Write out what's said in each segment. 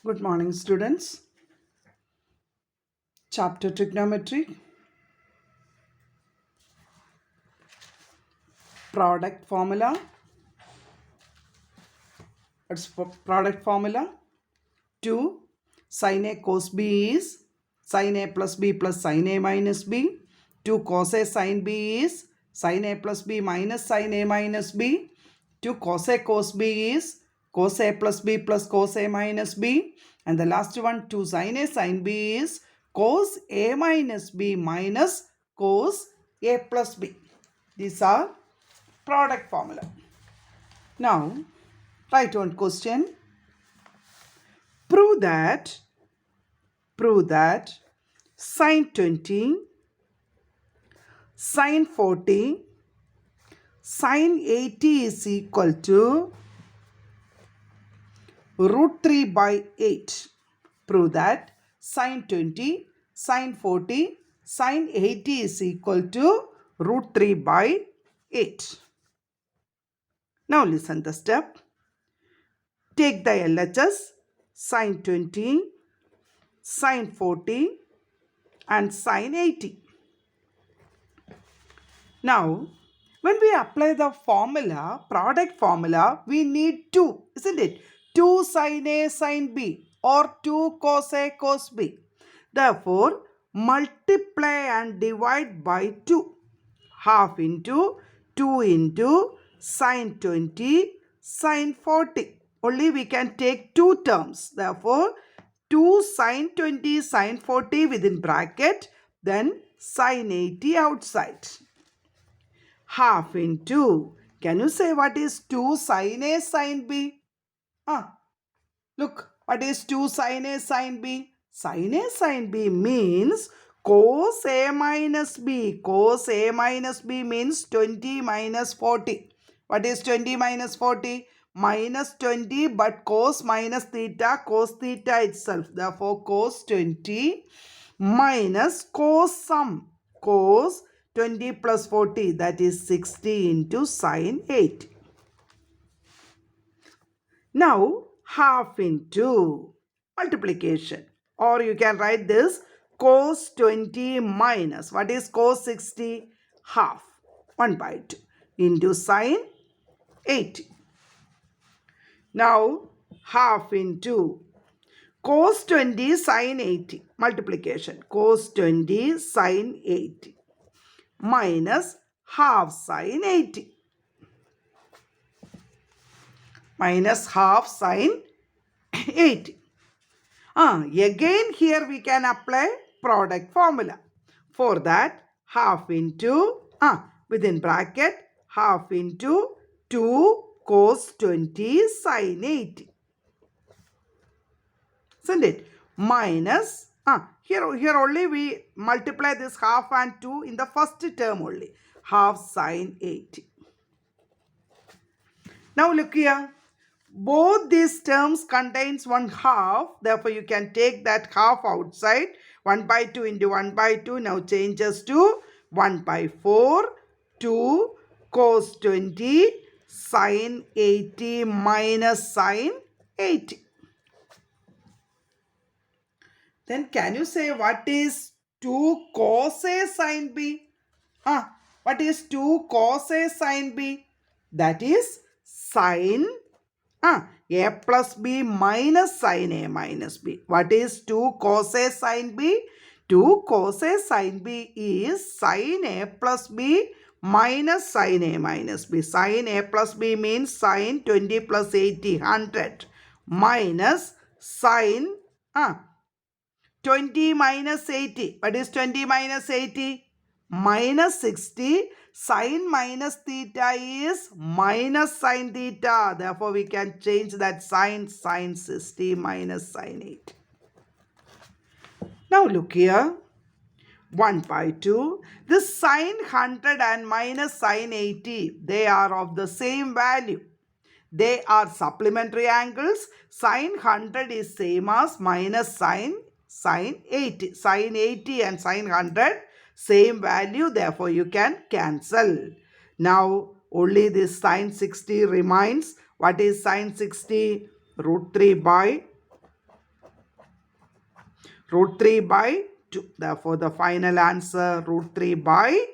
Good morning, students. Chapter Trigonometry, product formula. It's product formula. 2. Sin A cos B is sin A plus B plus sin A minus B. 2 cos A sin B is sin A plus B minus sin A minus B. 2 cos A cos B is cos A plus B plus cos A minus B. And the last one, 2 sin A sin B is cos A minus B minus cos A plus B. These are product formula. Now, write one question. Prove that sin 20, sin 40, sin 80 is equal to root 3 by 8. Prove that sin 20, sin 40, sin 80 is equal to root 3 by 8. Now listen the step. Take the LHS, sin 20, sin 40 and sin 80. Now, when we apply the formula, product formula, we need 2, isn't it? 2 sin A sin B or 2 cos A cos B. Therefore, multiply and divide by 2. Half into 2 into sin 20 sin 40. Only we can take 2 terms. Therefore, 2 sin 20 sin 40 within bracket, then sin 80 outside. Half into, can you say what is 2 sin A sin B? Look, what is 2 sin A sin B? Sin A sin B means cos A minus B. Cos A minus B means 20 minus 40. What is 20 minus 40? Minus 20, but cos minus theta, cos theta itself. Therefore, cos 20 minus cos sum. Cos 20 plus 40, that is 60 into sin 80. Now, half into multiplication, or you can write this cos 20 minus, what is cos 60? Half, 1 by 2 into sin 80. Now, half into cos 20 sin 80, multiplication, cos 20 sin 80 minus half sin 80. Minus half sin 80. Again here we can apply product formula. For that, half into, within bracket, half into 2 cos 20 sin 80. Isn't it? Minus, here only we multiply this half and 2 in the first term only. Half sin 80. Now look here. Both these terms contains one half. Therefore, you can take that half outside. 1 by 2 into 1 by 2 now changes to 1 by 4. 2 cos 20 sin 80 minus sin 80. Then can you say what is 2 cos A sin B? What is 2 cos A sin B? That is sin A plus B minus sin A minus B. What is 2 cos A sin B? 2 cos A sin B is sin A plus B minus sin A minus B. Sin A plus B means sin 20 plus 80, 100 minus sin 20 minus 80. What is 20 minus 80? Minus 60. Sin minus theta is minus sin theta. Therefore, we can change that sin 60 minus sin 80. Now, look here. 1 by 2. This sin 100 and minus sin 80, they are of the same value. They are supplementary angles. Sin 100 is same as minus sin 80. Sin 80 and sin 100 same value. Therefore, you can cancel. Now, only this sin 60 remains. What is sin 60? Root 3 by root 3 by 2. Therefore, the final answer root 3 by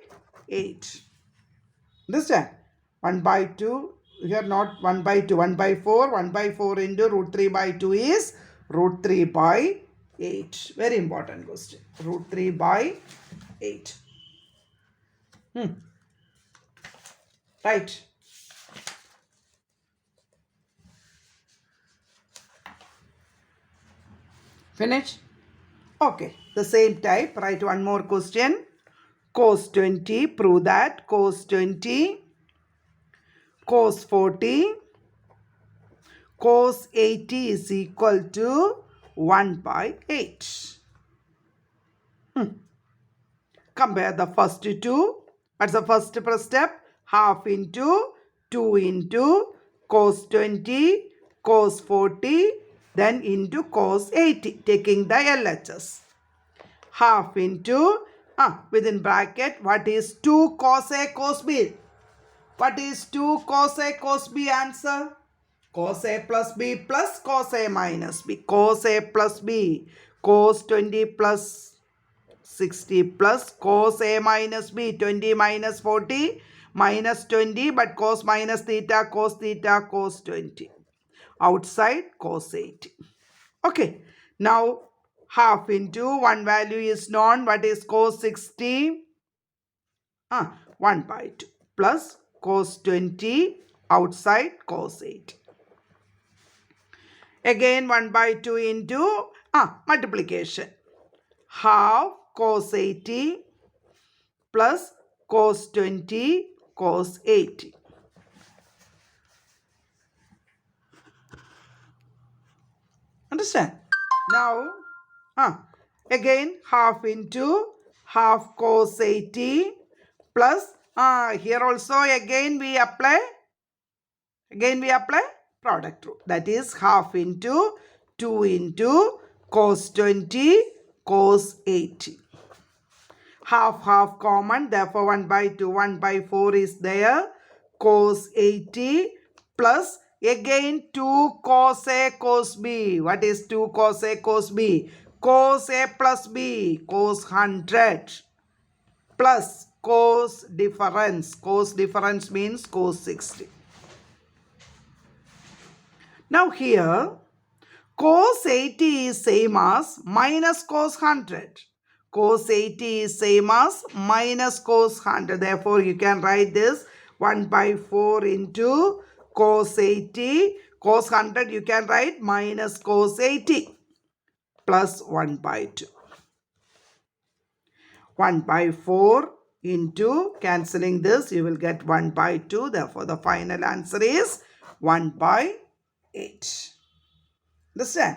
8. Understand? 1 by 2, here not 1 by 2, 1 by 4, 1 by 4 into root 3 by 2 is root 3 by 8. Very important question. Root 3 by 8. Right. Finish? Okay. The same type. Write one more question. Cos 20. Prove that. Cos 20. Cos 40. Cos 80 is equal to 1 by 8. Compare the first two. What's the first step? Half into 2 into cos 20, cos 40, then into cos 80, taking the LHS. Half into, within bracket, what is 2 cos A cos B? What is 2 cos A cos B answer? Cos A plus B plus cos A minus B. Cos A plus B. Cos 20 plus 60 plus cos A minus B. 20 minus 40 minus 20. But cos minus theta, cos 20. Outside cos 80. Okay. Now half into one value is known. What is cos 60? 1 by 2 plus cos 20 outside cos 80. Again 1 by 2 into multiplication. Half cos 80 plus cos 20 cos 80. Understand? Now, again half into half cos 80 plus, here also again we apply product rule. That is half into 2 into cos 20 cos 80. Half common, therefore 1 by 2, 1 by 4 is there. Cos 80 plus again 2 cos A cos B. What is 2 cos A cos B? Cos A plus B, cos 100 plus cos difference. Cos difference means cos 60. Now here cos 80 is same as minus cos 100. Cos 80 is same as minus cos 100. Therefore, you can write this 1 by 4 into cos 80. Cos 100 you can write minus cos 80 plus 1 by 2. 1 by 4 into cancelling this you will get 1 by 2. Therefore, the final answer is 1 by 8. Understand?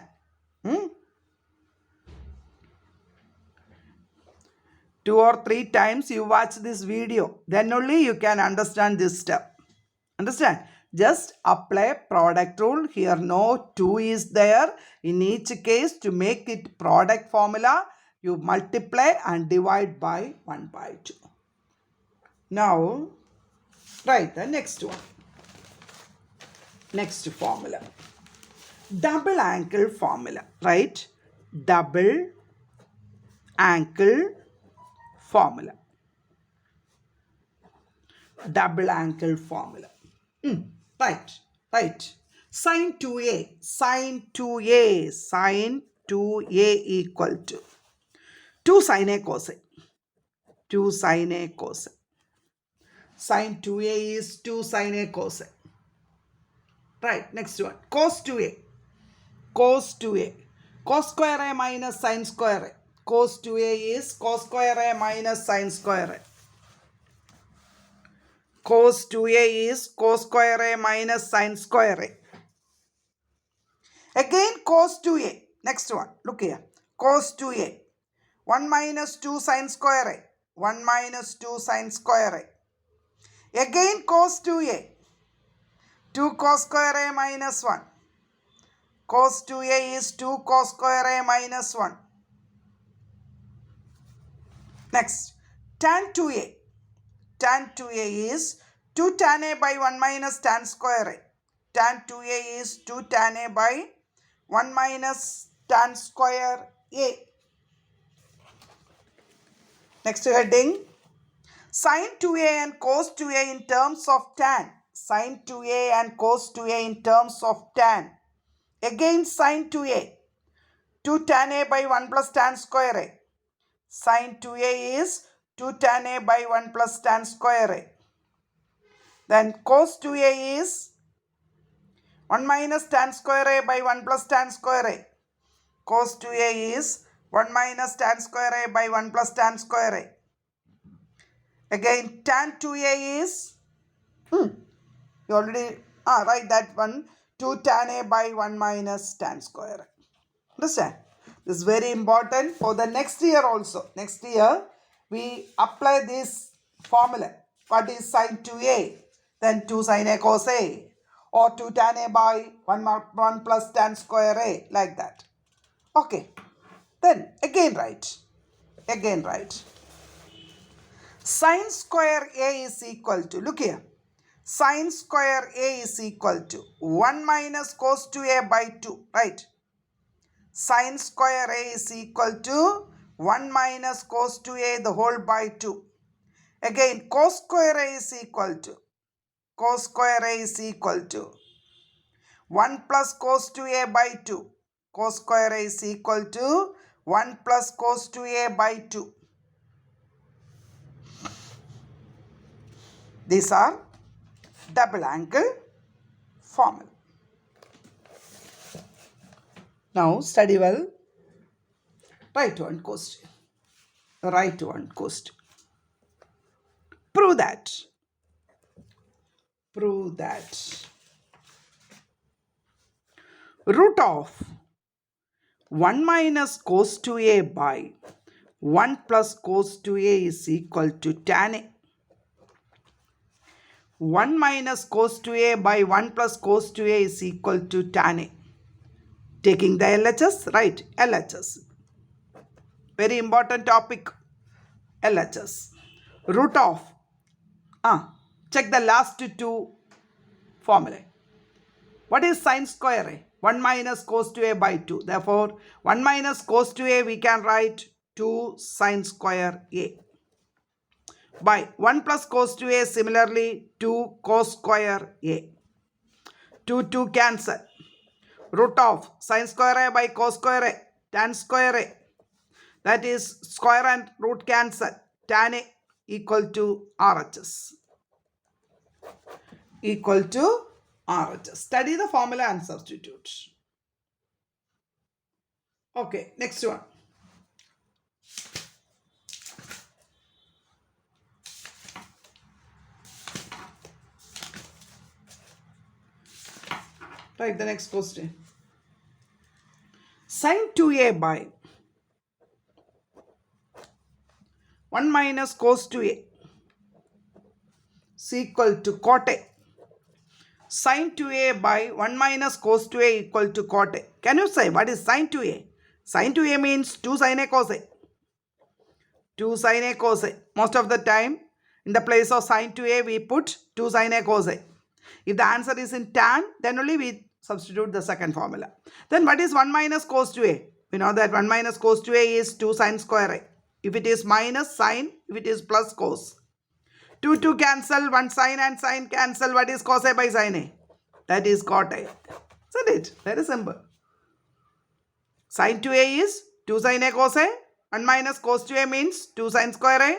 2 or 3 times you watch this video. Then only you can understand this step. Understand? Just apply product rule. Here no 2 is there. In each case to make it product formula, you multiply and divide by 1 by 2. Now, write the next one. Next formula. Double angle formula. Right? Double angle formula. Double angle formula. Right. Sin 2a equal to 2 sin a cos a. 2 sin a cos a. Sin 2a is 2 sin a cos a. Right, next one. Cos 2a. Cos 2a. Cos square a minus sin square a. Cos 2a is cos square a minus sin square a. Cos 2a is cos square a minus sin square a. Again cos 2a. Next one. Look here. Cos 2a. 1 minus 2 sin square a. 1 minus 2 sin square a. Again cos 2a. 2 cos square a minus 1. Cos 2a is 2 cos square a minus 1. Next, tan 2a. Tan 2a is 2 tan a by 1 minus tan square a. Tan 2a is 2 tan a by 1 minus tan square a. Next heading, sin 2a and cos 2a in terms of tan. Sin 2a and cos 2a in terms of tan. Again sin 2a. 2 tan a by 1 plus tan square a. Sin 2a is 2 tan a by 1 plus tan square a. Then cos 2a is 1 minus tan square a by 1 plus tan square a. Cos 2a is 1 minus tan square a by 1 plus tan square a. Again tan 2a is, you already write that one, 2 tan a by 1 minus tan square a. Understand? This is very important for the next year also. Next year we apply this formula. What is sin 2a? Then 2 sin a cos a, or 2 tan a by 1 plus tan square a, like that. Okay. Then again write. Sin square a is equal to, look here, sin square a is equal to 1 minus cos 2a by 2, right? Sin square a is equal to 1 minus cos 2a the whole by 2. Again cos square a is equal to 1 plus cos 2a by 2. Cos square a is equal to 1 plus cos 2a by 2. These are double angle formula. Now study well. Write one question. Prove that root of 1 minus cos 2a by 1 plus cos 2a is equal to tan a. 1 minus cos 2a by 1 plus cos 2a is equal to tan a. Taking the LHS, right? LHS. Very important topic. LHS. Root of, check the last two formulae. What is sin square a? 1 minus cos 2a by 2. Therefore, 1 minus cos 2a we can write 2 sin square a. By 1 plus cos 2a similarly 2 cos square a. 2 cancel. Root of sin square a by cos square a, tan square a. That is square and root cancel. Tan a equal to RHS. Study the formula and substitute. Okay, next one. Write the next question. Sin 2a by 1 minus cos 2a is equal to cot a. Sin 2a by 1 minus cos 2a equal to cot a. Can you say what is sin 2a? Sin 2a means 2 sin a cos a. 2 sin a cos a. Most of the time in the place of sin 2a we put 2 sin a cos a. If the answer is in tan, then only we substitute the second formula. Then what is 1 minus cos 2a? We know that 1 minus cos 2a is 2 sin square a. If it is minus, sin. If it is plus, cos. 2 cancel, 1 sin and sin cancel. What is cos a by sin a? That is cot a. Isn't it? Very simple. Sin 2a is 2 sin a cos a. 1 minus cos 2a means 2 sin square a.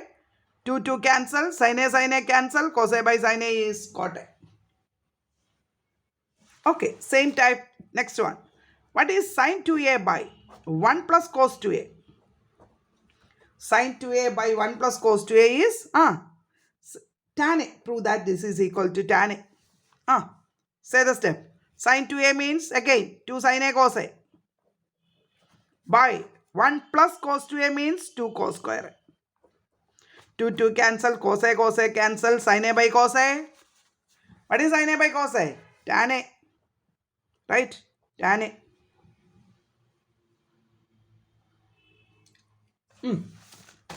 2 cancel, sin a cancel. Cos a by sin a is cot a. Okay, same type. Next one. What is sin 2a by 1 plus cos 2a? Sin 2a by 1 plus cos 2a is tan a. Prove that this is equal to tan a. Say the step. Sin 2a means again 2 sin a cos a. By 1 plus cos 2a means 2 cos square a. 2 cancel, cos a cancel, sin a by cos a. What is sin a by cos a? Tan a. Right? Tan a.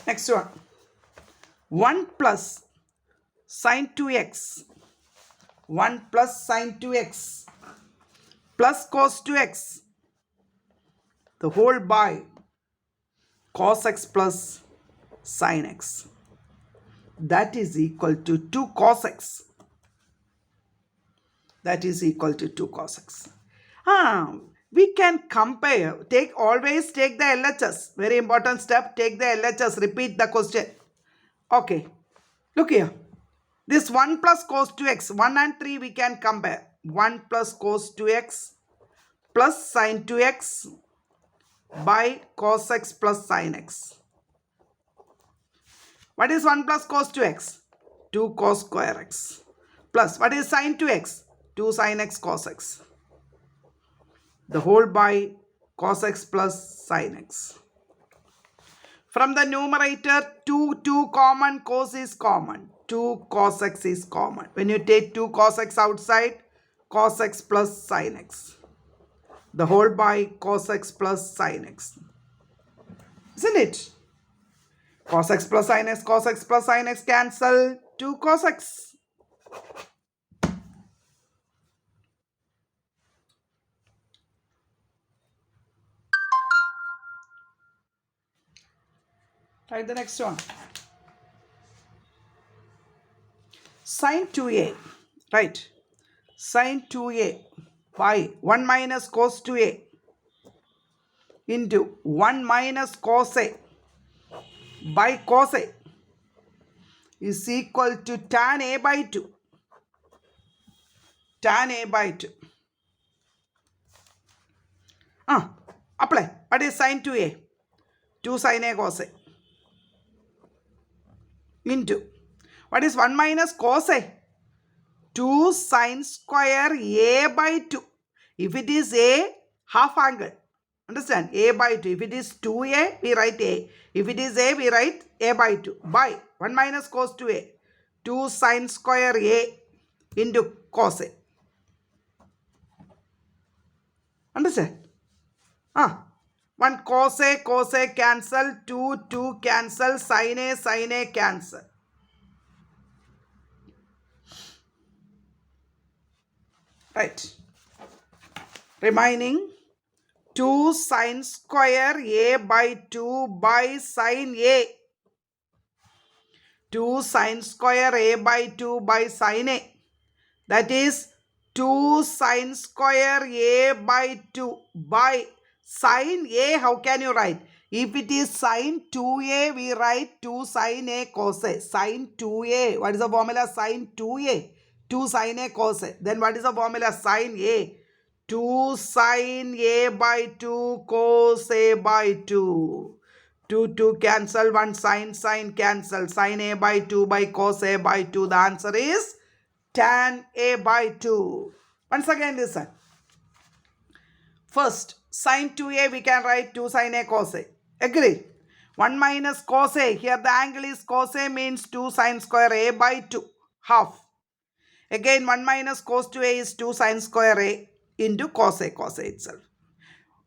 Next one. 1 plus sin 2x. 1 plus sin 2x plus cos 2x. The whole by cos x plus sine x. That is equal to 2 cos x. That is equal to 2 cos x. We can compare. Always take the LHS. Very important step. Take the LHS. Repeat the question. Okay. Look here. This 1 plus cos 2x. 1 and 3 we can compare. 1 plus cos 2x plus sine 2x by cos x plus sine x. What is 1 plus cos 2x? 2 cos square x. Plus, what is sine 2x? 2 sine x cos x. The whole by cos x plus sine x. From the numerator, 2 common, cos is common. 2 cos x is common. When you take 2 cos x outside, cos x plus sine x. The whole by cos x plus sine x. Isn't it? Cos x plus sine x cancel. 2 cos x. Try the next one. Sine 2a. Right. Sine 2a by 1 minus cos 2a into 1 minus cos a by cos a is equal to tan a by 2. Tan a by 2. Apply. What is sine 2a? 2 sine a cos a into. What is 1 minus cos a? 2 sine square a by 2. If it is a, half angle. Understand? A by 2. If it is 2a, we write a. If it is a, we write a by 2. By 1 minus cos 2a. 2 sine square a into cos a. Understand? 1 cos a cancel. 2 cancel. Sine a cancel. Right. Remaining 2 sine square a by 2 by sine a. 2 sine square a by 2 by sine a. That is 2 sine square a by 2 by sine a. How can you write? If it is sine 2a, we write 2 sine a cos a. Sine 2a. What is the formula? Sine 2a. 2 sine a cos a. Then what is the formula? Sine a. 2 sine a by 2 cos a by 2. 2 cancel. 1 sine cancel. Sine a by 2 by cos a by 2. The answer is tan a by 2. Once again listen. First, sine 2a we can write 2 sine a cos a. Agree? 1 minus cos a. Here the angle is cos a means 2 sine square a by 2. Half. Again 1 minus cos 2a is 2 sine square a into cos a itself.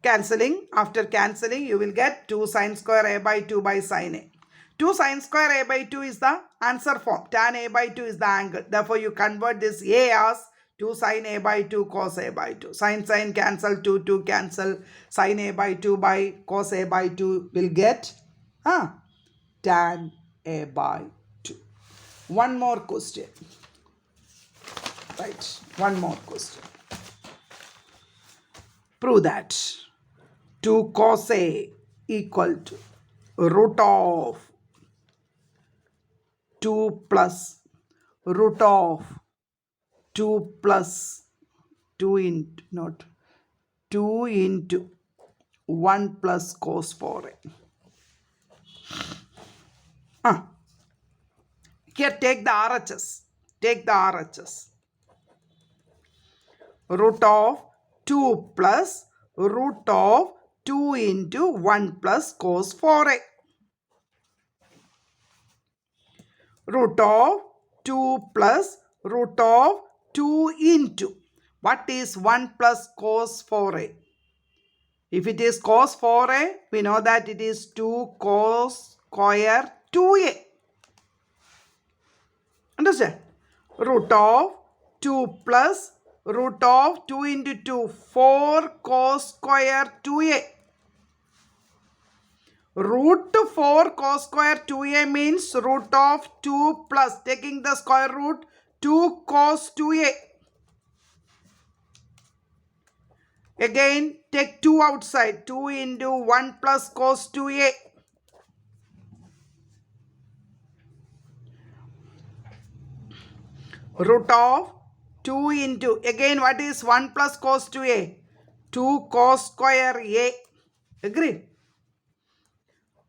Cancelling. After cancelling you will get 2 sine square a by 2 by sine a. 2 sine square a by 2 is the answer form. Tan a by 2 is the angle. Therefore you convert this a as 2 sine a by 2 cos a by 2. Sine cancel. 2 cancel. Sine a by 2 by cos a by 2 will get tan a by 2. One more question. Right. One more question. Prove that 2 cos a equal to root of 2 plus root of 2 plus 2 into not 2 into 1 plus cos 4a. Here take the RHS. Take the RHS. Root of 2 plus root of 2 into 1 plus cos 4a. Root of 2 plus root of 2 into. What is 1 plus cos 4a? If it is cos 4a, we know that it is 2 cos square 2a. Understand? Root of 2 plus root of 2 into 2, 4 cos square 2a. Root 4 cos square 2a means root of 2 plus taking the square root 2 cos 2a. Again take 2 outside, 2 into 1 plus cos 2a. Root of 2 into, again what is 1 plus cos 2a? 2 cos square a. Agree?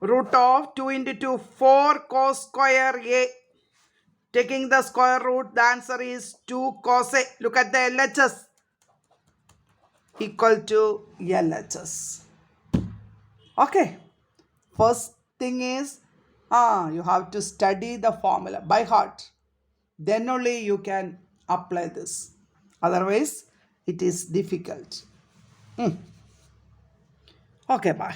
Root of 2 into 2, 4 cos square a. Taking the square root, the answer is 2 cos a. Look at the LHS. Equal to LHS. Okay. First thing is, you have to study the formula by heart. Then only you can apply this. Otherwise, it is difficult. Okay, bye.